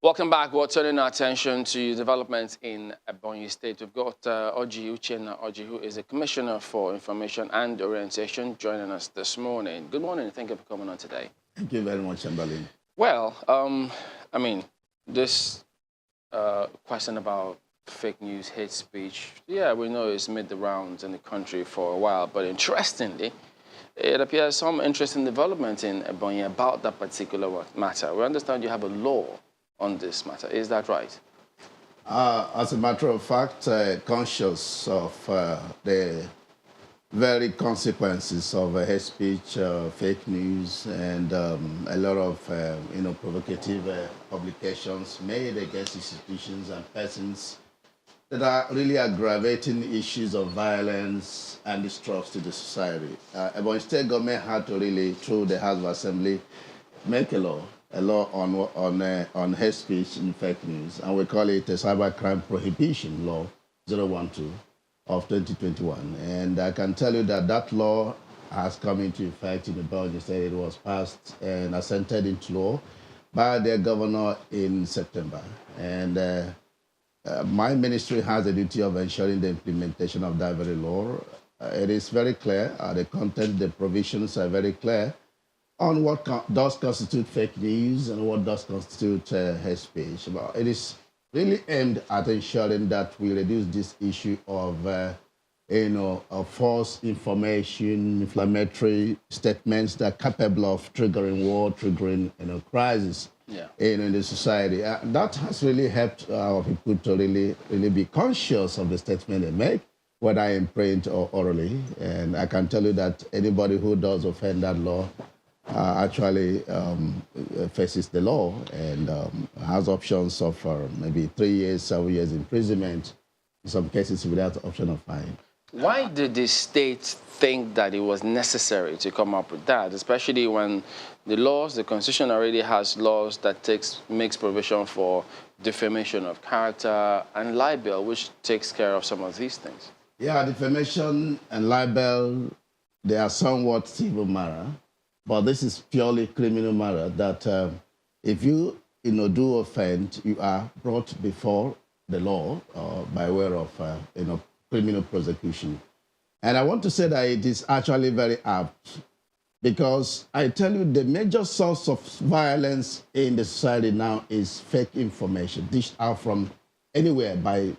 Welcome back. We're turning our attention to developments in Ebonyi State. We've got Oji Uchenna Oji, who is a Commissioner for Information and Orientation, joining us this morning. Good morning. Thank you for coming on today. Thank you very much, Chamberlain. Well, I mean, this question about fake news, hate speech, yeah, we know it's made the rounds in the country for a while, but interestingly, it appears some interesting development in Ebonyi about that particular matter. We understand you have a law on this matter. Is that right? As a matter of fact, conscious of the very consequences of hate speech, fake news, and a lot of provocative publications made against institutions and persons that are really aggravating issues of violence and distrust to the society. Ebonyi State government had to really, through the House of Assembly, make a law on hate speech and fake news, and we call it a Cybercrime Prohibition Law 012 of 2021. And I can tell you that that law has come into effect in the Ebonyi State. It was passed and assented into law by the governor in September. And my ministry has a duty of ensuring the implementation of that very law. It is very clear, the content, the provisions are very clear on what does constitute fake news and what does constitute hate speech. But it is really aimed at ensuring that we reduce this issue of, of false information, inflammatory statements that are capable of triggering war, triggering, crisis. Yeah. In the society. That has really helped our people to really be conscious of the statement they make, whether in print or orally. And I can tell you that anybody who does offend that law actually faces the law and has options of maybe 3 years, 7 years imprisonment, in some cases without option of fine. Why did the state think that it was necessary to come up with that, especially when the Constitution already has laws that makes provision for defamation of character and libel, which takes care of some of these things? Yeah, defamation and libel, they are somewhat civil matter, but this is purely criminal matter that if you, do offend, you are brought before the law by way of, criminal prosecution. And I want to say that it is actually very apt because I tell you the major source of violence in the society now is fake information dished out from anywhere by,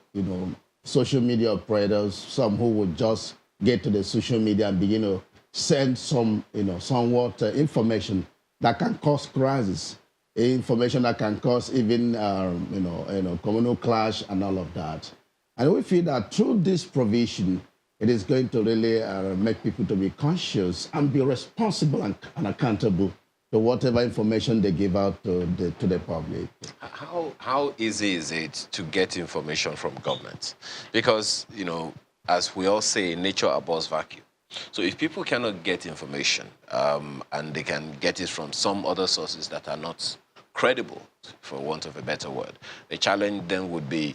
social media operators, some who would just get to the social media and begin to send some, somewhat information that can cause crisis, information that can cause even, communal clash and all of that. And we feel that through this provision, it is going to really make people to be conscious and be responsible and accountable to whatever information they give out to the public. How easy is it to get information from government? Because, as we all say, nature abhors vacuum. So if people cannot get information and they can get it from some other sources that are not credible, for want of a better word, the challenge then would be,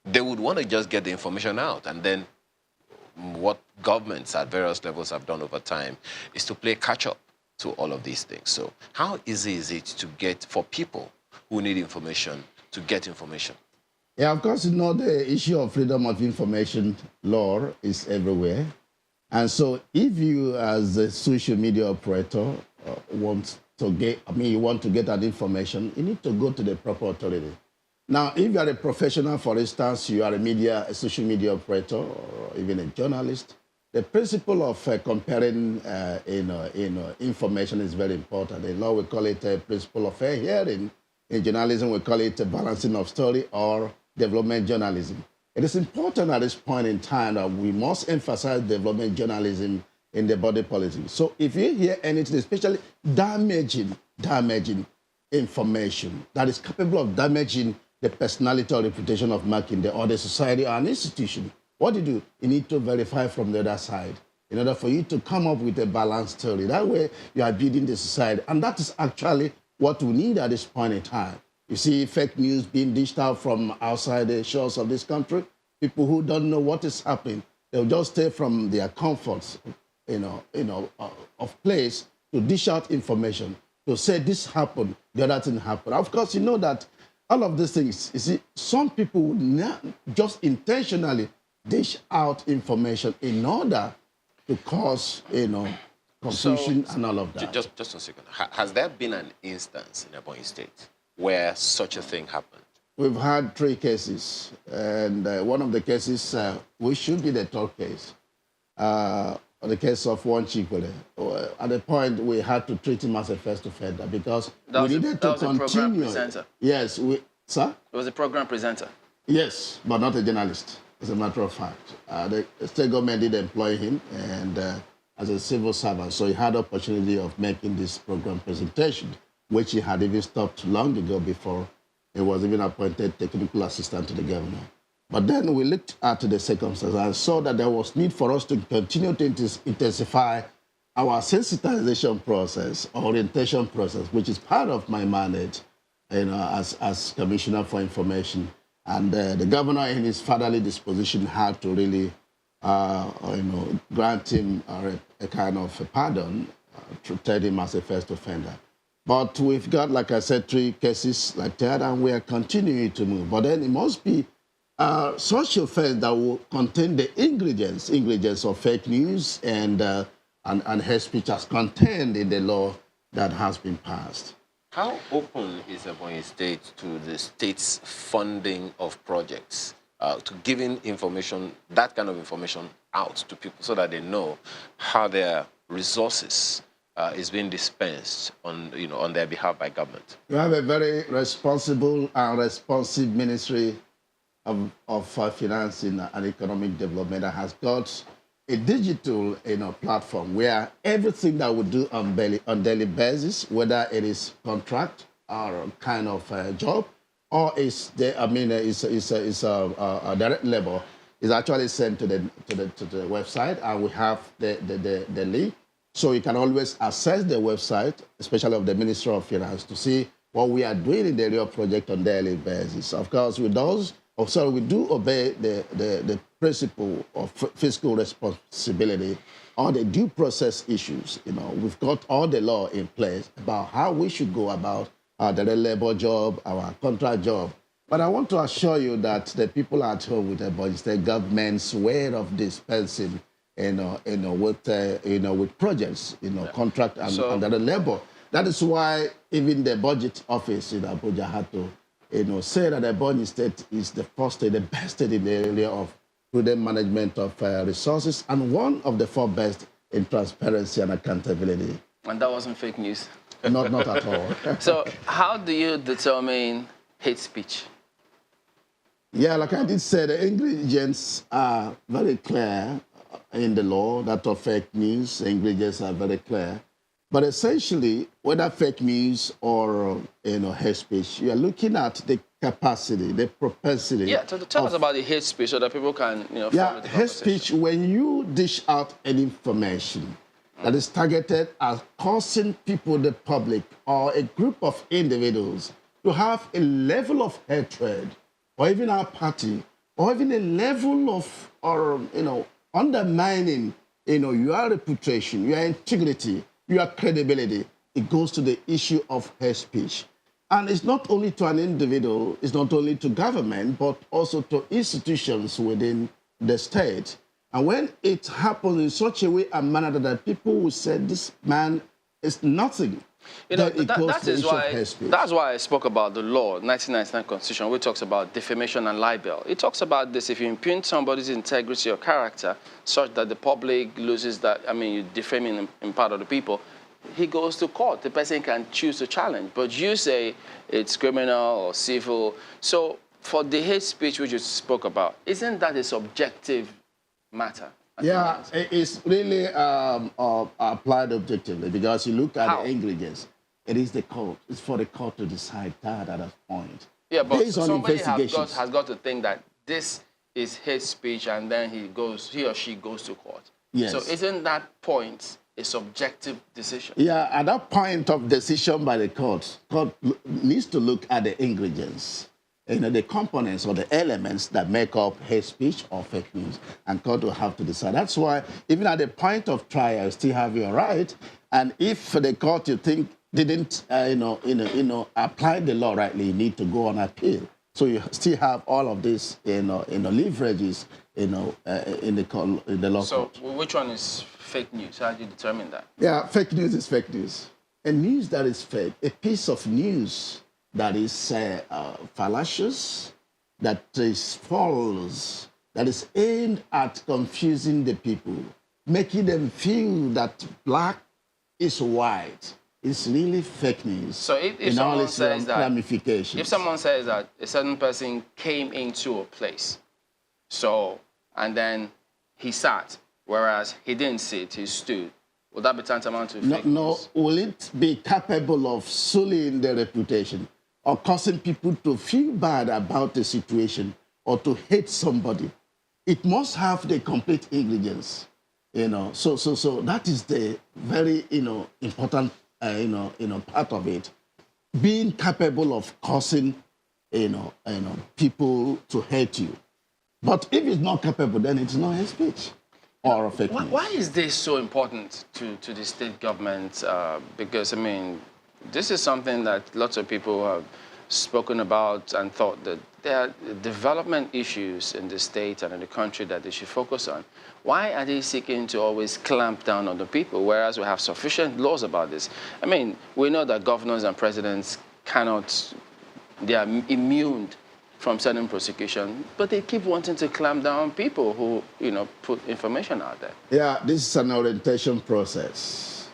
they would want to just get the information out, and then what governments at various levels have done over time is to play catch-up to all of these things. So how easy is it to get, for people who need information, to get information? Yeah, of course, the issue of freedom of information law is everywhere. And so if you, as a social media operator, want to get that information, you need to go to the proper authority. Now, if you are a professional, for instance, you are a social media operator, or even a journalist, the principle of comparing information is very important. In law, we call it a principle of fair hearing. In journalism, we call it a balancing of story or development journalism. It is important at this point in time that we must emphasize development journalism in the body politic. So if you hear anything, especially damaging information that is capable of damaging the personality or reputation of Makinde or the society or an institution, what you need to verify from the other side in order for you to come up with a balanced story. That way, you are building the society. And that is actually what we need at this point in time. You see fake news being dished out from outside the shores of this country. People who don't know what is happening, they'll just stay from their comforts, of place to dish out information, to say this happened, the other thing happened. Of course, you know that all of these things, you see, some people would not just intentionally dish out information in order to cause, So, confusion and all of that. Just a second. Has there been an instance in Ebonyi State where such a thing happened? We've had 3 cases, and one of the cases, we should be the third case, the case of one Chikwele. At the point, we had to treat him as a first offender because we needed to continue. Program presenter. Yes, sir? It was a program presenter. Yes, but not a journalist, as a matter of fact. The state government did employ him and as a civil servant, so he had opportunity of making this program presentation, which he had even stopped long ago before he was even appointed technical assistant to the governor. But then we looked at the circumstances and saw that there was need for us to continue to intensify our sensitization process, orientation process, which is part of my mandate, as Commissioner for Information. And the governor, in his fatherly disposition, had to really, grant him a kind of a pardon, to treat him as a first offender. But we've got, like I said, 3 cases like that, and we are continuing to move. But then it must be such offense that will contain the ingredients of fake news and hate speech as contained in the law that has been passed. How open is Ebonyi State to the state's funding of projects, to giving information, that kind of information out to people so that they know how their resources is being dispensed on their behalf by government? You have a very responsible and responsive Ministry of Finance and Economic Development that has got a digital platform where everything that we do on daily basis, whether it is contract or kind of job, or it's a direct labor, is actually sent to the website, and we have the link. So you can always access the website, especially of the Ministry of Finance, to see what we are doing in the real project on daily basis. Of course, we do obey the principle of fiscal responsibility, all the due process issues. We've got all the law in place about how we should go about the labor job, our contract job. But I want to assure you that the people at home with the Ebonyi State government's way of dispensing with projects, contract and the labor. That is why even the budget office in Abuja had to, say that the Ebonyi State is the first state, the best state in the area of prudent management of resources, and one of the 4 best in transparency and accountability. And that wasn't fake news? Not at all. So how do you determine hate speech? Yeah, like I did say, the ingredients are very clear in the law. That of fake news, the ingredients are very clear. But essentially, whether fake news or hate speech, you are looking at the capacity, the propensity. Yeah, tell us about the hate speech so that people can follow the hate speech, when you dish out an information that is targeted at causing people, the public, or a group of individuals to have a level of hatred, or even our party, or even a level of, undermining, your reputation, your integrity, your credibility, it goes to the issue of hate speech. And it's not only to an individual, it's not only to government, but also to institutions within the state. And when it happens in such a way and manner that people will say, this man is nothing, that's why I spoke about the law, 1999 Constitution, which talks about defamation and libel. It talks about this: if you impugn somebody's integrity or character such that the public loses that, you defame him in part of the people, he goes to court. The person can choose to challenge. But you say it's criminal or civil. So for the hate speech which you spoke about, isn't that a subjective matter? Yeah, it's really applied objectively, because you look at the ingredients. It is the court. It's for the court to decide that at that point. Yeah, but based on somebody investigations. has got to think that this is hate speech, and then he or she goes to court. Yes. So isn't that point a subjective decision? Yeah, at that point of decision by the court needs to look at the ingredients, the components or the elements that make up hate speech or fake news, and court will have to decide. That's why even at the point of trial, you still have your right. And if the court, you think didn't, apply the law rightly, you need to go on appeal. So you still have all of this, leverages, in the law So court. which one is fake news? How do you determine that? Yeah, fake news is fake news. A news that is fake, a piece of news that is fallacious, that is false, that is aimed at confusing the people, making them feel that black is white. It's really fake news. So if in all someone its says that, ramifications. if someone says that a certain person came into a place, and then he sat, whereas he didn't sit, he stood, would that be tantamount to fake news? No, will it be capable of sullying their reputation or causing people to feel bad about the situation or to hate somebody? It must have the complete ingredients, So that is the very, important, part of it. Being capable of causing, people to hate you. But if it's not capable, then it's not hate speech or a fake news. Why is this so important to the state government? Because, I mean, this is something that lots of people have spoken about and thought that there are development issues in the state and in the country that they should focus on. Why are they seeking to always clamp down on the people, whereas we have sufficient laws about this? I mean, we know that governors and presidents they are immune from certain prosecution, but they keep wanting to clamp down on people who, put information out there. Yeah, this is an orientation process.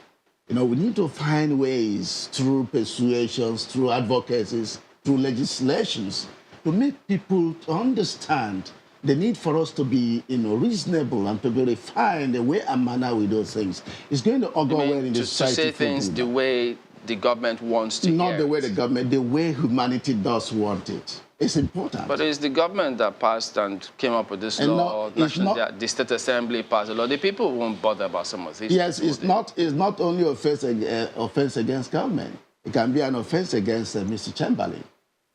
We need to find ways through persuasions, through advocacies, through legislations to make people to understand the need for us to be, reasonable and to be refined the way and manner with those things. It's going to augur well in the society. To say things the way the government wants to Not hear the way it. the government, the way humanity does want it. It's important. But it's the government that passed and came up with this And law. The State Assembly passed a law. The people won't bother about some of these. Yes, it's not only offense against government. It can be an offense against Mr. Chamberlain.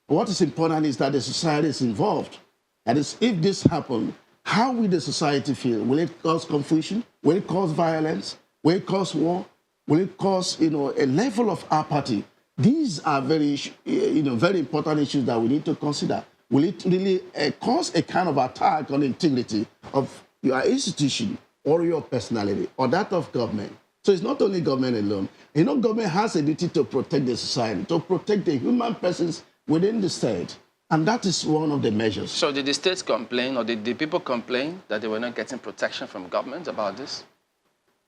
What is important is that the society is involved. That is, if this happens, how will the society feel? Will it cause confusion? Will it cause violence? Will it cause war? Will it cause, a level of apathy? These are very important issues that we need to consider. Will it really cause a kind of attack on the integrity of your institution or your personality or that of government? So it's not only government alone. Government has a duty to protect the society, to protect the human persons within the state. And that is one of the measures. So did the states complain, or did the people complain that they were not getting protection from government about this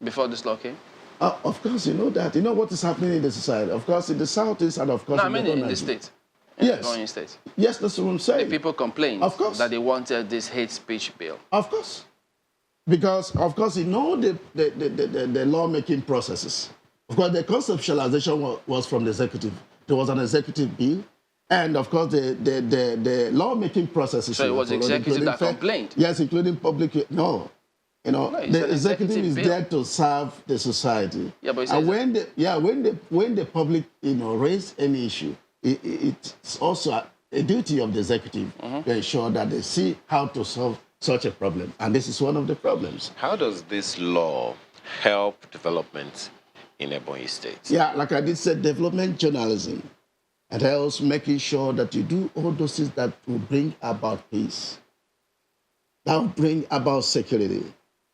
before this law came? Of course, you know that. You know what is happening in the society. Of course, in the southeast and of course No, I in mean the in the state. Yes. The Ebonyi state. Yes, that's what I'm saying. The people complained Of course. that they wanted this hate speech bill. Of course. Because, of course, the lawmaking processes. Of course, the conceptualization was from the executive. There was an executive bill. And, of course, the lawmaking processes. So it was executive that complained? Yes, including public. No. The executive is there to serve the society. Yeah, but and when the public, raise any issue, it's also a duty of the executive to ensure that they see how to solve such a problem. And this is one of the problems. How does this law help development in Ebonyi State? Yeah, like I did say, development journalism. And else making sure that you do all those things that will bring about peace, that will bring about security,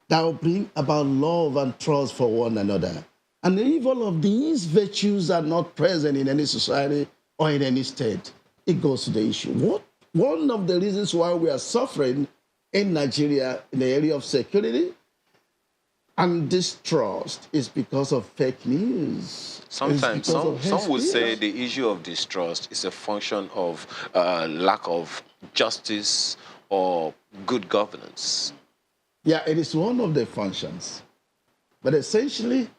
that will bring about love and trust for one another. And if all of these virtues are not present in any society or in any state, it goes to the issue. One of the reasons why we are suffering in Nigeria in the area of security and distrust is because of fake news. Sometimes some would say the issue of distrust is a function of lack of justice or good governance. Yeah, it is one of the functions. But essentially,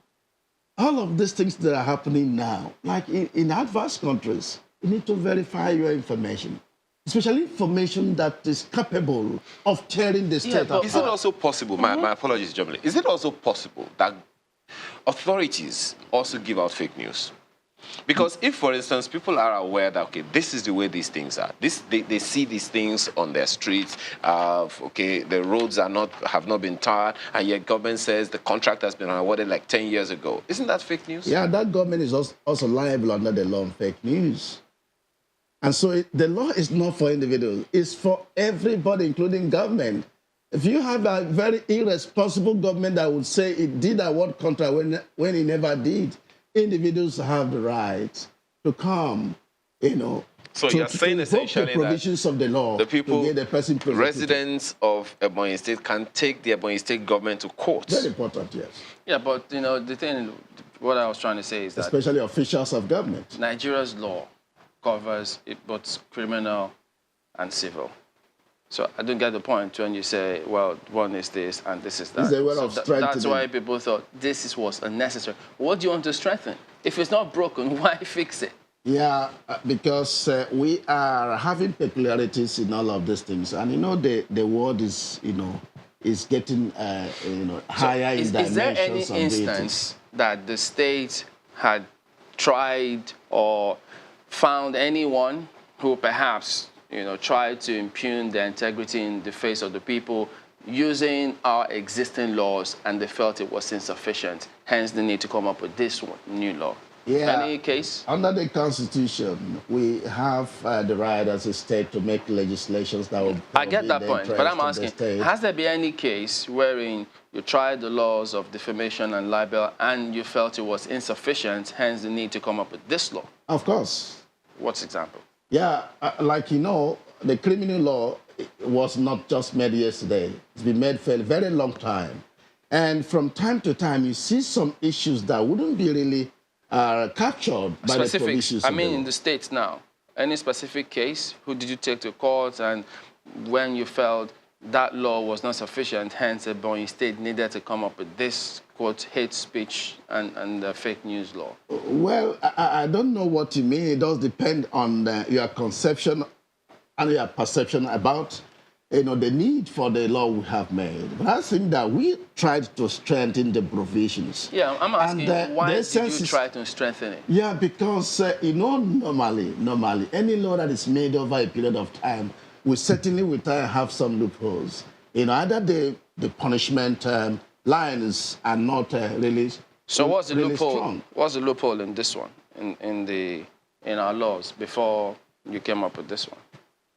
all of these things that are happening now, like in advanced countries, you need to verify your information, especially information that is capable of tearing the state apart. Is it also possible, my apologies, Jomle, is it also possible that authorities also give out fake news? Because if, for instance, people are aware that, okay, this is the way these things are, they see these things on their streets, okay, the roads have not been tarred, and yet government says the contract has been awarded like 10 years ago. Isn't that fake news? Yeah, that government is also liable under the law on fake news. And so the law is not for individuals. It's for everybody, including government. If you have a very irresponsible government that would say it did award contract when it never did, individuals have the right to come, So you're saying essentially the provisions of the law the people, to get the person prosecuted. residents of Ebonyi State can take the Ebonyi State government to court. Very important, yes. Yeah, but the thing, what I was trying to say is that especially officials of government. Nigeria's law covers it both criminal and civil. So I don't get the point when you say, well, one is this and this is that. This is a way of strengthening. That's why people thought this was unnecessary. What do you want to strengthen? If it's not broken, why fix it? Yeah, because we are having peculiarities in all of these things. And, the world is, is getting, higher in dimensions. Is there any instance that the state had tried or found anyone who perhaps tried to impugn the integrity in the face of the people using our existing laws and they felt it was insufficient, hence the need to come up with this one, new law? Yeah. Any case? Under the Constitution, we have the right as a state to make legislations that will. I get that point, but I'm asking, has there been any case wherein you tried the laws of defamation and libel and you felt it was insufficient, hence the need to come up with this law? Of course. What's example? Yeah, the criminal law was not just made yesterday. It's been made for a very long time. And from time to time, you see some issues that wouldn't be really captured by the provisions. I mean, in the States now, any specific case, who did you take to court, and when you felt that law was not sufficient, hence Ebonyi State needed to come up with this, quote, hate speech and the fake news law? Well, I don't know what you mean. It does depend on your conception and your perception about the need for the law we have made. But I think that we tried to strengthen the provisions. Yeah, I'm asking, why did you try to strengthen it? Yeah, because, normally, any law that is made over a period of time, we certainly will try to have some loopholes. Either the punishment lines are not really So what's the really loophole? strong. What's the loophole in this one, in our laws, before you came up with this one?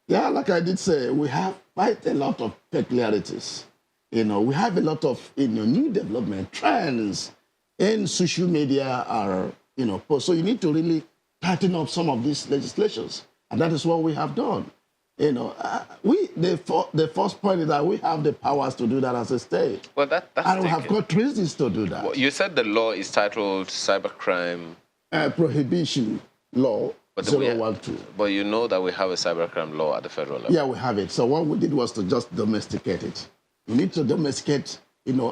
Yeah, like I did say, we have quite a lot of peculiarities. We have a lot of new development trends in social media are so you need to really tighten up some of these legislations, and that is what we have done. The first point is that we have the powers to do that as a state. Well, that's and we have got reasons to do that. Well, you said the law is titled Cybercrime Prohibition Law 012. But you know that we have a cybercrime law at the federal level. Yeah, we have it. So what we did was to just domesticate it. We need to domesticate,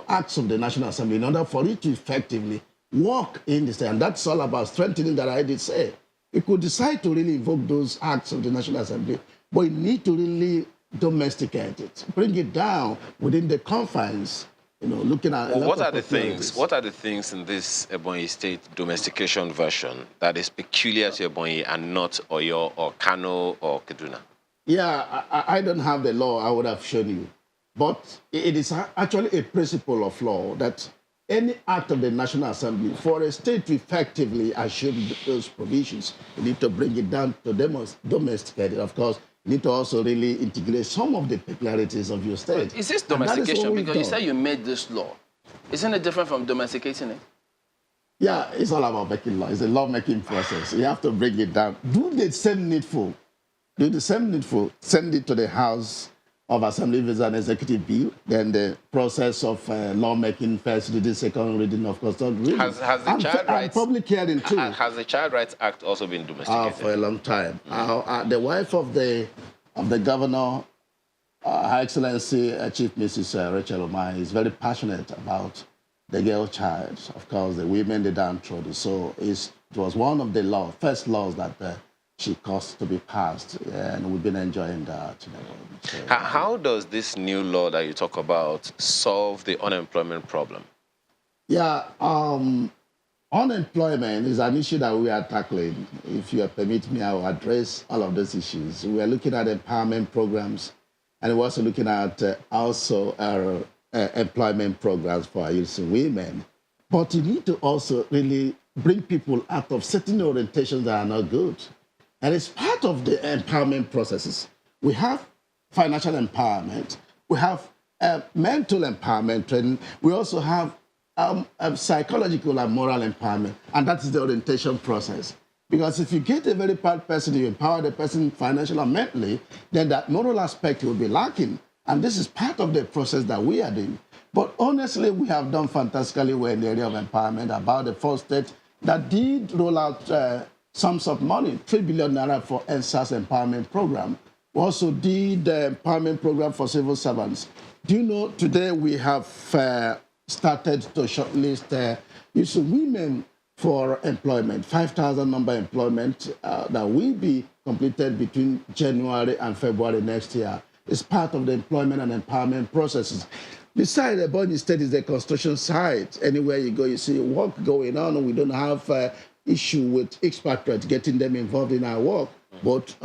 acts of the National Assembly in order for it to effectively work in the state. And that's all about strengthening that I did say. We could decide to really invoke those acts of the National Assembly, but we need to really domesticate it, bring it down within the confines, looking at what are the things in this Ebonyi State domestication version that is peculiar to Ebonyi and not Oyo or Kano or Kaduna? Yeah, I don't have the law I would have shown you, but it is actually a principle of law that any act of the National Assembly, for a state to effectively assume those provisions, you need to bring it down to domesticate it. Of course, you need to also really integrate some of the peculiarities of your state. But is this domestication? Because you said you made this law. Isn't it different from domesticating it? Yeah, it's all about making law. It's a law-making process. You have to bring it down. Do the same needful. Send it to the House of Assembly if it's an executive bill. Then the process of lawmaking, first reading, second reading, of course, third reading. Has the Child Rights... public hearing, too. Has the Child Rights Act also been domesticated? For a long time. The wife of the governor, Her Excellency Chief Mrs. Rachel Ebonyi, is very passionate about the girl child. Of course, the women, the downtrodden. So it was one of the first laws that she caused to be passed, and we've been enjoying that. So, how does this new law that you talk about solve the unemployment problem? Yeah, Unemployment is an issue that we are tackling. If you permit me, I will address all of those issues. We are looking at empowerment programs, and we're also looking at also our employment programs for our youth and women. But you need to also really bring people out of certain orientations that are not good. And it's part of the empowerment processes. We have financial empowerment. We have mental empowerment training. We also have psychological and moral empowerment, and that is the orientation process. Because if you get a very bad person, you empower the person financially and mentally, then that moral aspect will be lacking. And this is part of the process that we are doing. But honestly, we have done fantastically well in the area of empowerment. About the first state that did roll out sums of money, 3 billion naira for NSAS empowerment program. We also did the empowerment program for civil servants. Do you know today we have started to shortlist youth women for employment, 5,000 number employment that will be completed between January and February next year. It's part of the employment and empowerment processes. Besides, Ebonyi State is a construction site. Anywhere you go, you see work going on. We don't have issue with expatriates getting them involved in our work. But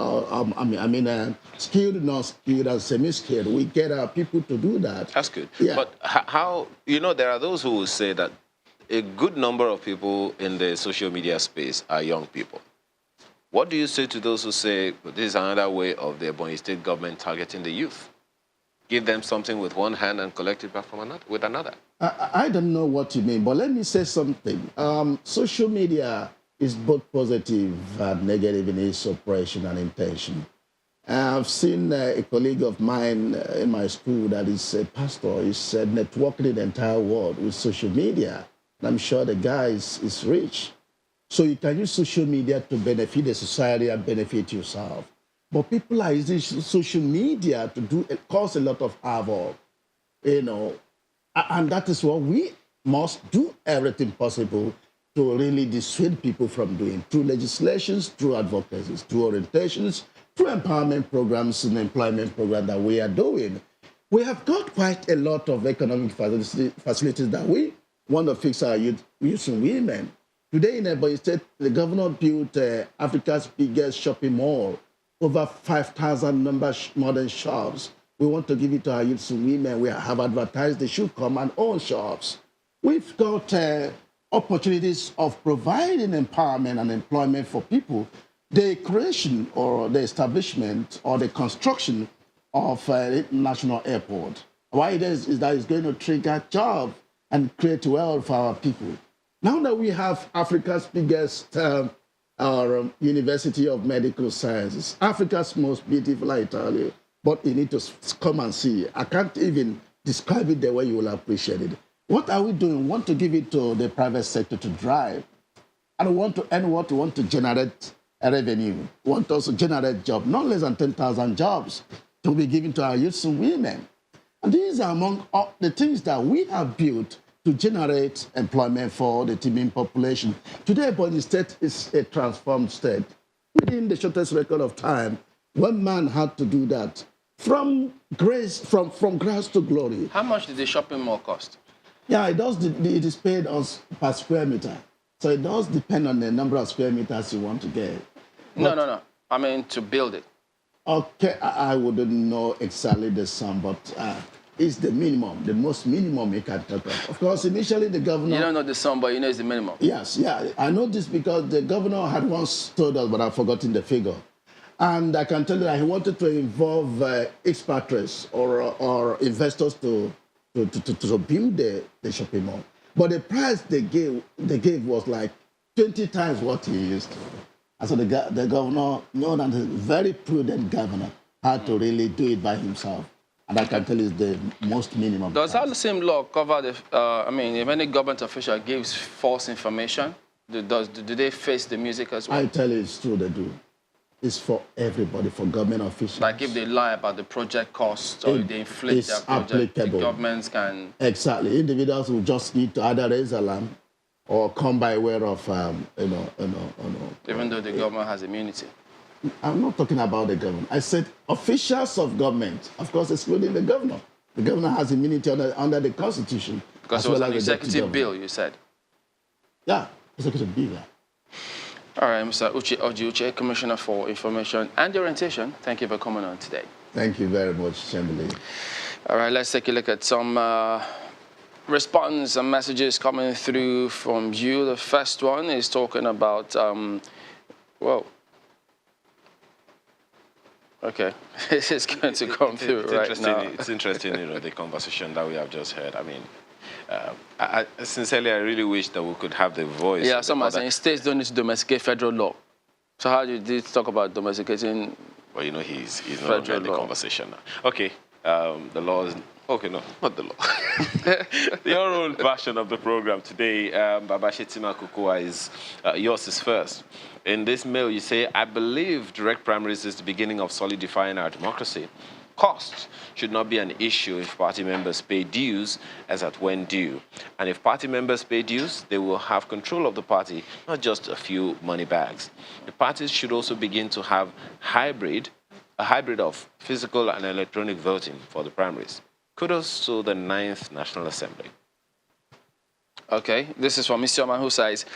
skilled, non-skilled, and semi-skilled, we get our people to do that. That's good. Yeah. But how, there are those who will say that a good number of people in the social media space are young people. What do you say to those who say this is another way of the Ebonyi State government targeting the youth? Give them something with one hand and collect it back from with another. I don't know what you mean, but let me say something. Social media is both positive and negative in its operation and intention. I've seen a colleague of mine in my school that is a pastor. He's networking the entire world with social media. And I'm sure the guy is rich. So you can use social media to benefit the society and benefit yourself. But people are using social media to cause a lot of havoc, and that is what we must do everything possible to really dissuade people from doing, through legislations, through advocacies, through orientations, through empowerment programs and employment programs that we are doing. We have got quite a lot of economic facilities that we want to fix our youth and women. Today in Ebonyi State, the governor built Africa's biggest shopping mall, over 5,000 modern shops. We want to give it to our youth and women. We have advertised they should come and own shops. We've got opportunities of providing empowerment and employment for people. The creation or the establishment or the construction of a national airport. Why it is that it's going to trigger jobs and create wealth for our people. Now that we have Africa's biggest University of Medical Sciences, Africa's most beautiful, I tell you, but you need to come and see. I can't even describe it the way you will appreciate it. What are we doing? We want to give it to the private sector to drive. And we want to generate a revenue. We want to also generate jobs, not less than 10,000 jobs to be given to our youth and women. And these are among all the things that we have built to generate employment for the teeming population. Today, Ebonyi State is a transformed state. Within the shortest record of time, one man had to do that. From grace to glory. How much did the shopping mall cost? Yeah, it is paid per square meter. So it does depend on the number of square meters you want to get. No. I mean, to build it. Okay, I wouldn't know exactly the sum, but it's the minimum, the most minimum you can talk of. Of course, initially the governor... You don't know the sum, but you know it's the minimum. Yes, yeah. I know this because the governor had once told us, but I've forgotten the figure. And I can tell you that he wanted to involve expatriates or investors to build the shopping mall. But the price they gave was like 20 times what he used. And so the governor, known as a very prudent governor, had to really do it by himself. And I can tell you it's the most minimum. Does that same law cover the, if any government official gives false information, do they face the music as well? I tell you it's true, they do. It's for everybody, for government officials. Like if they lie about the project costs or if they inflate their project, applicable. the governments can... Exactly. Individuals will just need to either raise alarm or come by way of, Even though the government has immunity. I'm not talking about the government. I said officials of government, of course, excluding the governor. The governor has immunity under the Constitution. Because it was an executive bill, you said. Yeah. executive be there. All right, Mr. Uche Ojiuche, Commissioner for Information and Orientation, thank you for coming on today. Thank you very much, Chamberlain. All right, let's take a look at some response and messages coming through from you. The first one is talking about, whoa. Okay, this is going to come through right now. It's interesting, the conversation that we have just heard. I mean, I sincerely, I really wish that we could have the voice. Yeah, some are saying states don't need to domesticate federal law. So how do you talk about domesticating? Well, he's not in the conversation now. Okay, the law is... Okay, no, not the law. Your own version of the program today, Babashi Timakukua, is yours is first. In this mail, you say, I believe direct primaries is the beginning of solidifying our democracy. Cost should not be an issue if party members pay dues as at when due. And if party members pay dues, they will have control of the party, not just a few money bags. The parties should also begin to have a hybrid of physical and electronic voting for the primaries. Kudos to the 9th National Assembly. Okay, this is from Mr. Man, who says,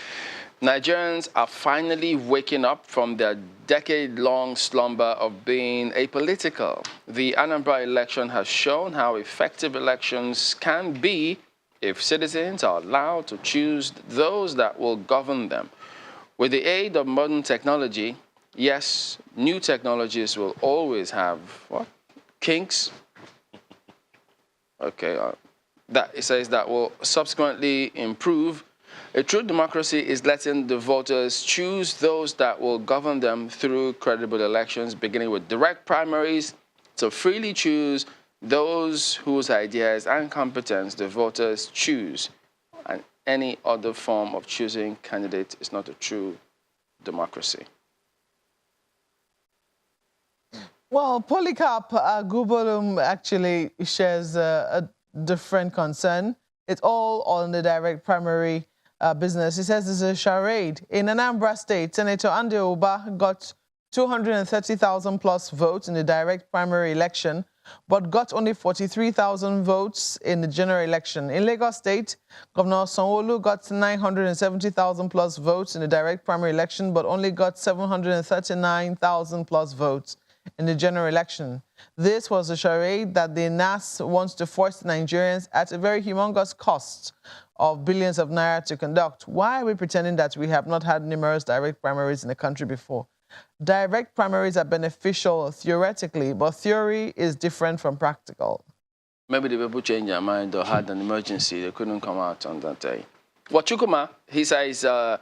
Nigerians are finally waking up from their decade-long slumber of being apolitical. The Anambra election has shown how effective elections can be if citizens are allowed to choose those that will govern them. With the aid of modern technology, yes, new technologies will always have, what? Kinks? Okay, it says that will subsequently improve. A true democracy is letting the voters choose those that will govern them through credible elections, beginning with direct primaries to freely choose those whose ideas and competence the voters choose. And any other form of choosing candidate is not a true democracy. Well, Polycarp Gubolum actually shares a different concern. It's all on the direct primary business. He says it's a charade. In Anambra State, Senator Andy Oba got 230,000 plus votes in the direct primary election, but got only 43,000 votes in the general election. In Lagos State, Governor Sanwo-Olu got 970,000 plus votes in the direct primary election, but only got 739,000 plus votes in the general election. This was a charade that the NAS wants to force Nigerians at a very humongous cost of billions of naira to conduct. Why are we pretending that we have not had numerous direct primaries in the country before? Direct primaries are beneficial theoretically, but theory is different from practical. Maybe the people changed their mind or had an emergency. They couldn't come out on that day. Wachukuma, he says, our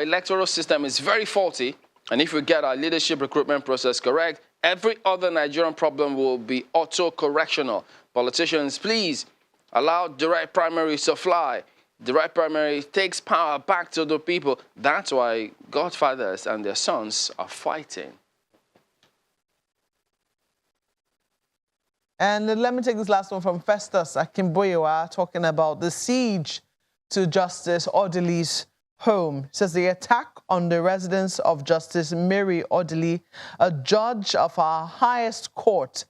electoral system is very faulty, and if we get our leadership recruitment process correct, every other Nigerian problem will be auto-correctional. Politicians, please allow direct primaries to fly. Direct primary takes power back to the people. That's why godfathers and their sons are fighting. And let me take this last one from Festus Akimboyewa, talking about the siege to Justice Odili's home. It says the attack on the residence of Justice Mary Odili, a judge of our highest court,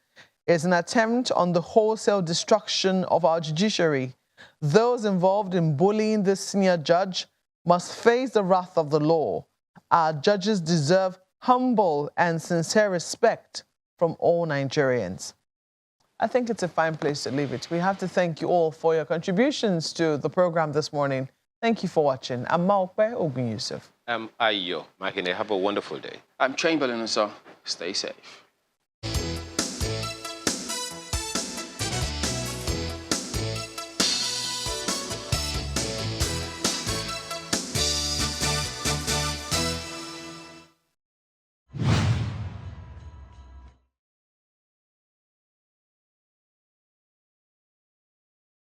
is an attempt on the wholesale destruction of our judiciary. Those involved in bullying this senior judge must face the wrath of the law. Our judges deserve humble and sincere respect from all Nigerians. I think it's a fine place to leave it. We have to thank you all for your contributions to the program this morning. Thank you for watching. I'm Maokwe Ogun Yusuf. I'm Ayo Makine. Have a wonderful day. I'm Chamberlain, so stay safe.